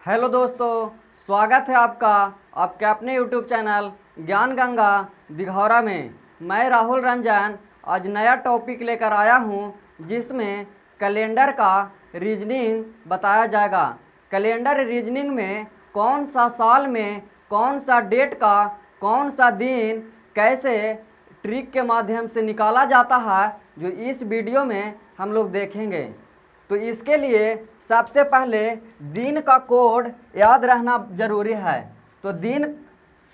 Hello दोस्तों, स्वागत है आपका आपके अपने यूट्यूब चैनल ज्ञान गंगा दिघौरा में। मैं राहुल रंजन आज नया टॉपिक लेकर आया हूं, जिसमें कैलेंडर का रीजनिंग बताया जाएगा। कैलेंडर रीजनिंग में कौन सा साल में कौन सा डेट का कौन सा दिन कैसे ट्रिक के माध्यम से निकाला जाता है, जो इस वीडियो में हम लोग देखेंगे। तो इसके लिए सबसे पहले दिन का कोड याद रहना जरूरी है। तो दिन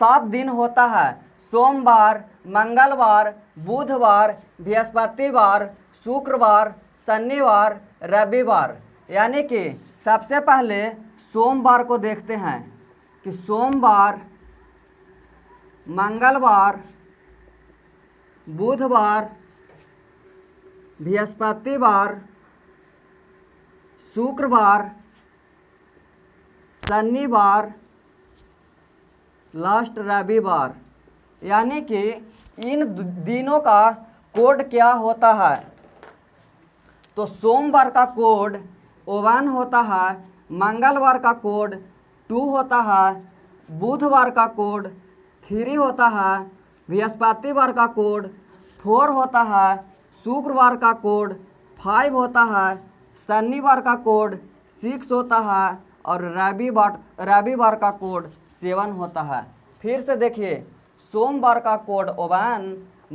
7 दिन होता है: सोमवार, मंगलवार, बुधवार, बृहस्पतिवार, शुक्रवार, शनिवार, रविवार। यानी कि सबसे पहले सोमवार को देखते हैं कि सोमवार, मंगलवार, बुधवार, बृहस्पतिवार, शुक्रवार, शनिवार, लास्ट रविवार। यानी कि इन दिनों का कोड क्या होता है। तो सोमवार का कोड 1 होता है, मंगलवार का कोड 2 होता है, बुधवार का कोड 3 होता है, बृहस्पतिवार का कोड 4 होता है, शुक्रवार का कोड 5 होता है, शनिवार का कोड 6 होता है और रविवार का कोड 7 होता है। फिर से देखिए, सोमवार का कोड 1,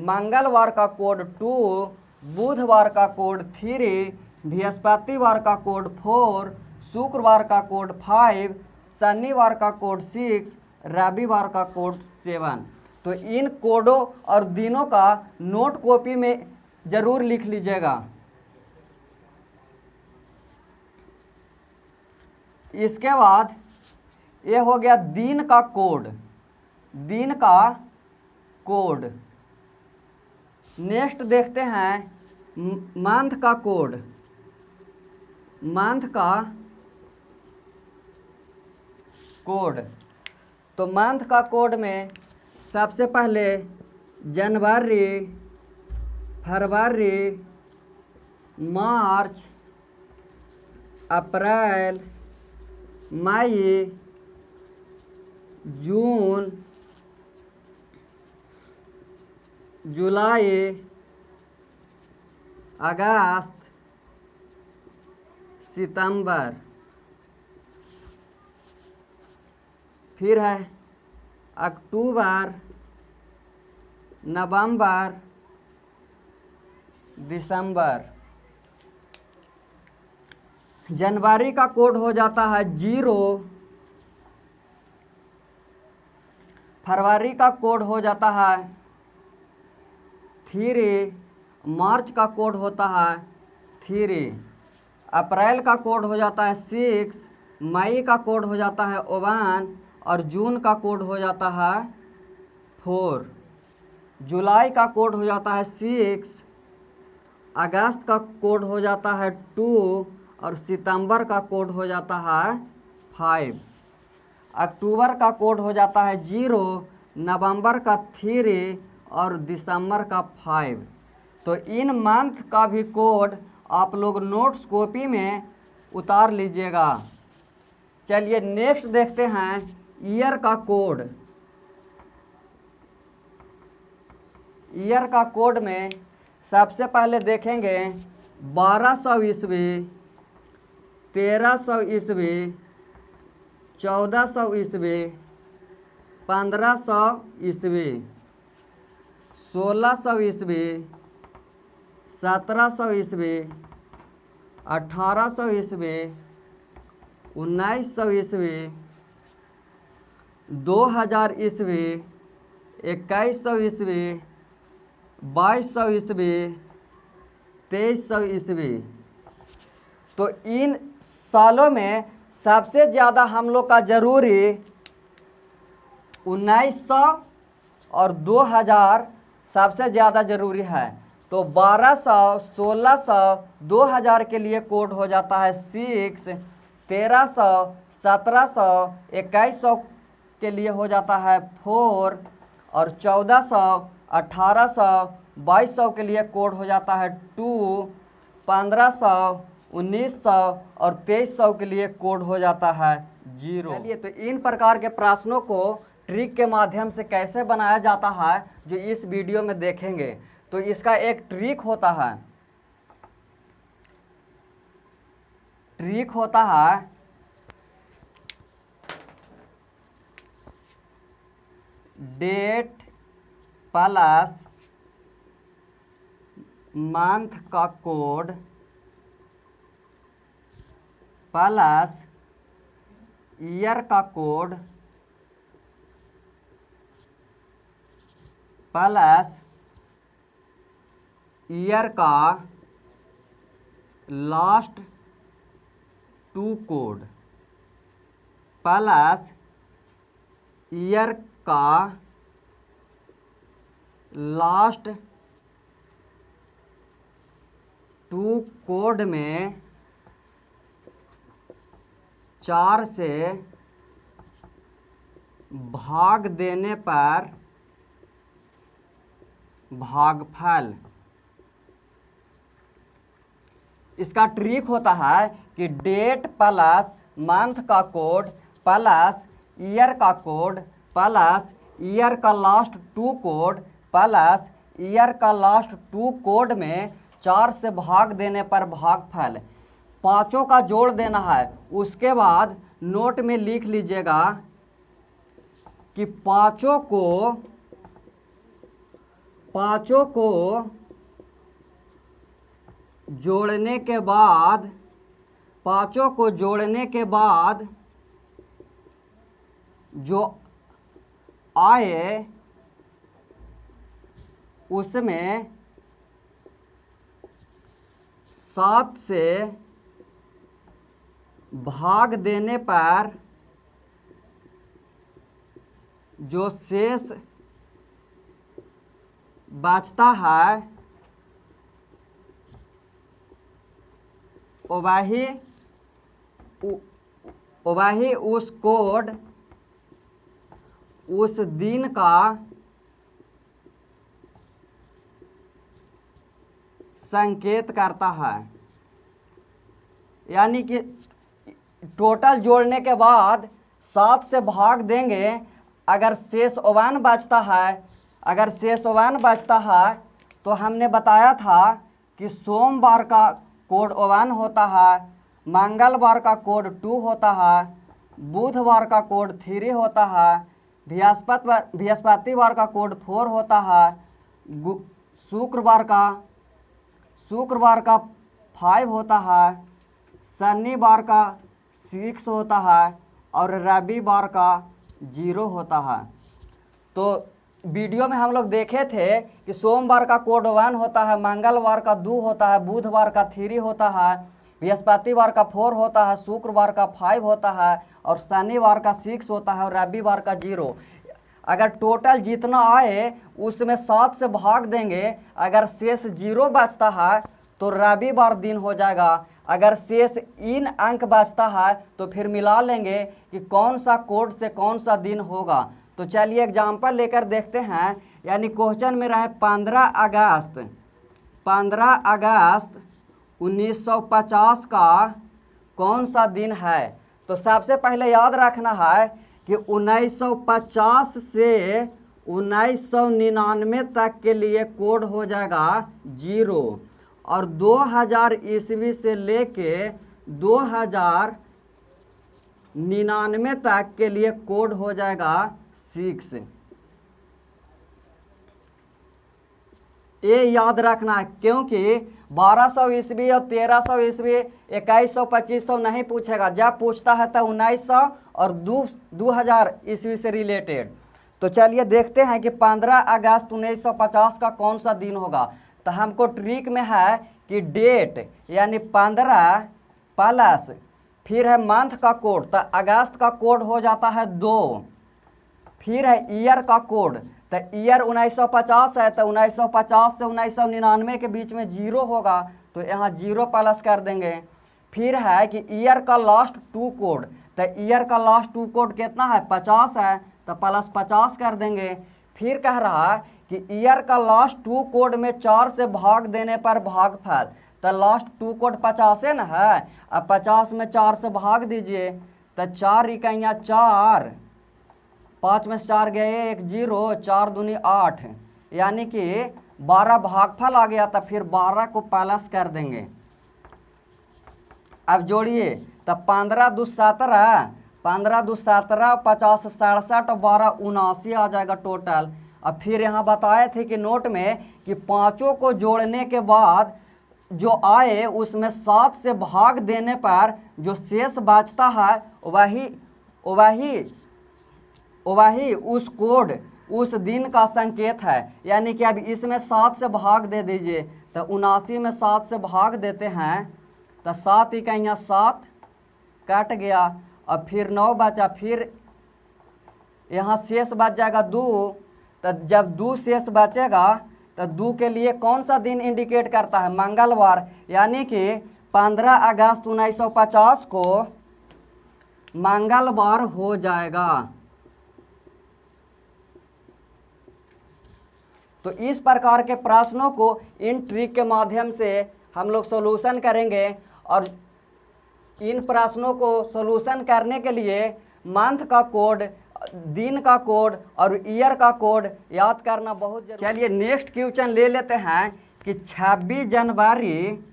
मंगलवार का कोड 2, बुधवार का कोड 3, बृहस्पतिवार का कोड 4, शुक्रवार का कोड 5, शनिवार का कोड 6, रविवार का कोड 7। तो इन कोडों और दिनों का नोट कॉपी में ज़रूर लिख लीजिएगा। इसके बाद ये हो गया दिन का कोड। दिन का कोड। नेक्स्ट देखते हैं मंथ का कोड। मंथ का कोड। तो मंथ का कोड में सबसे पहले जनवरी, फरवरी, मार्च, अप्रैल, मई, जून, जुलाई, अगस्त, सितंबर। फिर है अक्टूबर, नवंबर, दिसंबर। जनवरी का कोड हो जाता है 0, फरवरी का कोड हो जाता है 3, मार्च का कोड होता है 3, अप्रैल का कोड हो जाता है 6, मई का कोड हो जाता है 1 और जून का कोड हो जाता है 4, जुलाई का कोड हो जाता है 6, अगस्त का कोड हो जाता है 2 और सितंबर का कोड हो जाता है 5, अक्टूबर का कोड हो जाता है 0, नवंबर का 3 और दिसंबर का 5। तो इन मंथ का भी कोड आप लोग नोट्स कॉपी में उतार लीजिएगा। चलिए नेक्स्ट देखते हैं ईयर का कोड। ईयर का कोड में सबसे पहले देखेंगे 1200 ईस्वी, 1300 ईस्वी, 1400 ईस्वी, 1500 ईस्वी, 1600 ईस्वी, 1700 ईस्वी, 1800 ईस्वी, 1900 ईस्वी, 2000 ईस्वी, 2100 ईस्वी, 2200 ईस्वी, 2300 ईस्वी। तो इन सालों में सबसे ज़्यादा हम लोग का ज़रूरी 1900 और 2000 सबसे ज़्यादा ज़रूरी है। तो 1200, 1600, 2000 के लिए कोड हो जाता है 6, 1300, 1700, 2100 के लिए हो जाता है 4 और 1400, 1800, 2200 के लिए कोड हो जाता है 2, 1500, 1900 और 2300 के लिए कोड हो जाता है जीरो। चलिए, तो इन प्रकार के प्रश्नों को ट्रिक के माध्यम से कैसे बनाया जाता है जो इस वीडियो में देखेंगे। तो इसका एक ट्रिक होता है, डेट प्लस मंथ का कोड प्लस ईयर का कोड प्लस ईयर का लास्ट 2 कोड प्लस ईयर का लास्ट 2 कोड में 4 से भाग देने पर भागफल। इसका ट्रिक होता है कि डेट प्लस मंथ का कोड प्लस ईयर का कोड प्लस ईयर का लास्ट 2 कोड प्लस ईयर का लास्ट 2 कोड में 4 से भाग देने पर भागफल। पांचों का जोड़ देना है। उसके बाद नोट में लिख लीजिएगा कि पांचों को जोड़ने के बाद जो आए उसमें 7 से भाग देने पर जो शेष बचता है वही उस कोड उस दिन का संकेत करता है। यानी कि टोटल जोड़ने के बाद 7 से भाग देंगे, अगर शेष 1 बचता है तो हमने बताया था कि सोमवार का कोड 1 होता है, मंगलवार का कोड 2 होता है, बुधवार का कोड 3 होता है, बृहस्पतिवार का कोड 4 होता है, शुक्रवार का 5 होता है, शनिवार का 6 होता है और रविवार का 0 होता है। तो वीडियो में हम लोग देखे थे कि सोमवार का कोड 1 होता है, मंगलवार का 2 होता है, बुधवार का 3 होता है, बृहस्पतिवार का 4 होता है, शुक्रवार का 5 होता है और शनिवार का 6 होता है और रविवार का 0। अगर टोटल जितना आए उसमें 7 से भाग देंगे, अगर शेष 0 बचता है तो रविवार दिन हो जाएगा। अगर शेष इन अंक बचता है तो फिर मिला लेंगे कि कौन सा कोड से कौन सा दिन होगा। तो चलिए एग्जाम्पल लेकर देखते हैं। यानी क्वेश्चन में रहे 15 अगस्त 1950 का कौन सा दिन है। तो सबसे पहले याद रखना है कि 1950 से 1999 तक के लिए कोड हो जाएगा 0 और 2000 ईस्वी से लेके 2099 तक के लिए कोड हो जाएगा 6। ये याद रखना है, क्योंकि 1200 ईस्वी और 1300 ईस्वी 2100 2500 नहीं पूछेगा। जब पूछता है तो 1900 और 2000 ईस्वी से रिलेटेड। तो चलिए देखते हैं कि 15 अगस्त 1950 का कौन सा दिन होगा। तो हमको ट्रिक में है कि डेट यानी 15 प्लस फिर है मंथ का कोड, तो अगस्त का कोड हो जाता है 2, फिर है ईयर का कोड, तो ईयर 1950 है तो 1950 से 1999 के बीच में 0 होगा, तो यहाँ 0 प्लस कर देंगे। फिर है कि ईयर का लास्ट 2 कोड, तो ईयर का लास्ट 2 कोड कितना है 50 है, तो प्लस 50 कर देंगे। फिर कह रहा है कि ईयर का लास्ट 2 कोड में 4 से भाग देने पर भागफल, तो लास्ट 2 कोड 50 है ना है, अब 50 में 4 से भाग दीजिए तो 4 इकाइयाँ 4, 5 में से 4 गए 1 0, 4 दूनी 8, यानी कि 12 भागफल आ गया। तो फिर 12 को प्लस कर देंगे। अब जोड़िए, तो 15 दू 17, 15 दू 17, 50 67 और 12 79 आ जाएगा टोटल। अब फिर यहाँ बताए थे कि नोट में कि पाँचों को जोड़ने के बाद जो आए उसमें 7 से भाग देने पर जो शेष बचता है वही उस कोड उस दिन का संकेत है। यानी कि अब इसमें 7 से भाग दे दीजिए। तो 79 में 7 से भाग देते हैं तो 7 इकाइयाँ 7 कट गया। अब फिर 9 बचा, फिर यहाँ शेष बच जाएगा 2। तो जब 2 शेष बचेगा तो 2 के लिए कौन सा दिन इंडिकेट करता है? मंगलवार। यानी कि 15 अगस्त 1950 को मंगलवार हो जाएगा। तो इस प्रकार के प्रश्नों को इन ट्रिक के माध्यम से हम लोग सॉल्यूशन करेंगे। और इन प्रश्नों को सॉल्यूशन करने के लिए मंथ का कोड, दिन का कोड और ईयर का कोड याद करना बहुत जरूरी। चलिए नेक्स्ट क्वेश्चन ले लेते हैं कि 26 जनवरी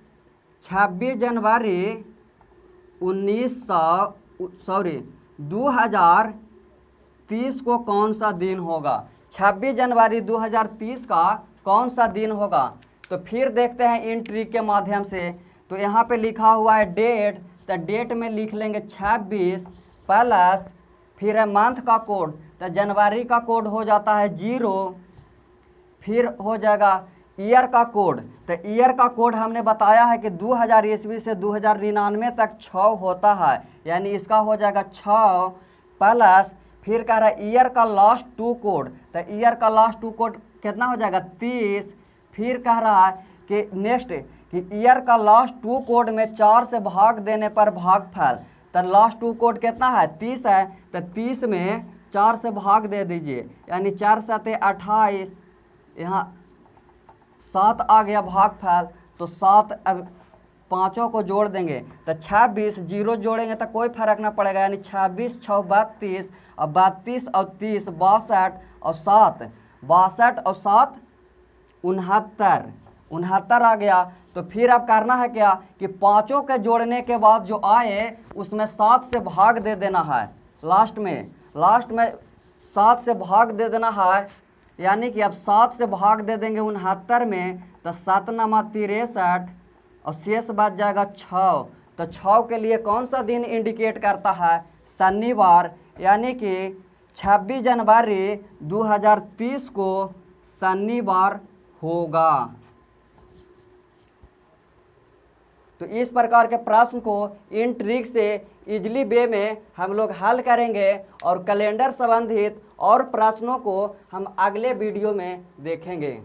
2030 को कौन सा दिन होगा? 26 जनवरी 2030 का कौन सा दिन होगा? तो फिर देखते हैं इन ट्रिक के माध्यम से। तो यहाँ पे लिखा हुआ है डेट, तो डेट में लिख लेंगे 26 प्लस फिर है मंथ का कोड, तो जनवरी का कोड हो जाता है 0, फिर हो जाएगा ईयर का कोड। तो ईयर का कोड हमने बताया है कि 2000 ईस्वी से 2099 तक 6 होता है, यानी इसका हो जाएगा 6 प्लस फिर कह रहा है ईयर का लास्ट 2 कोड। तो ईयर का लास्ट 2 कोड कितना हो जाएगा? 30। फिर कह रहा है कि नेक्स्ट कि ईयर का लास्ट 2 कोड में 4 से भाग देने पर भागफल। तो लास्ट 2 कोड कितना है? 30 है। तो 30 में 4 से भाग दे दीजिए, यानी 4 7 28, यहाँ 7 आ गया भागफल। तो 7 अब पाँचों को जोड़ देंगे तो 26, 0 जोड़ेंगे तो कोई फर्क ना पड़ेगा, यानी 26 6 32 और 32 और 30 62 और 7 62 और 7 69 आ गया। तो फिर अब करना है क्या कि पाँचों के जोड़ने के बाद जो आए उसमें 7 से भाग दे देना है। लास्ट में 7 से भाग दे देना है, यानी कि अब 7 से भाग दे देंगे 69 में, तो 7 9 63 और शेष बच जाएगा 6। तो 6 के लिए कौन सा दिन इंडिकेट करता है? शनिवार। यानी कि 26 जनवरी 2030 को शनिवार होगा। तो इस प्रकार के प्रश्न को इन ट्रिक से इजली वे में हम लोग हल करेंगे और कैलेंडर संबंधित और प्रश्नों को हम अगले वीडियो में देखेंगे।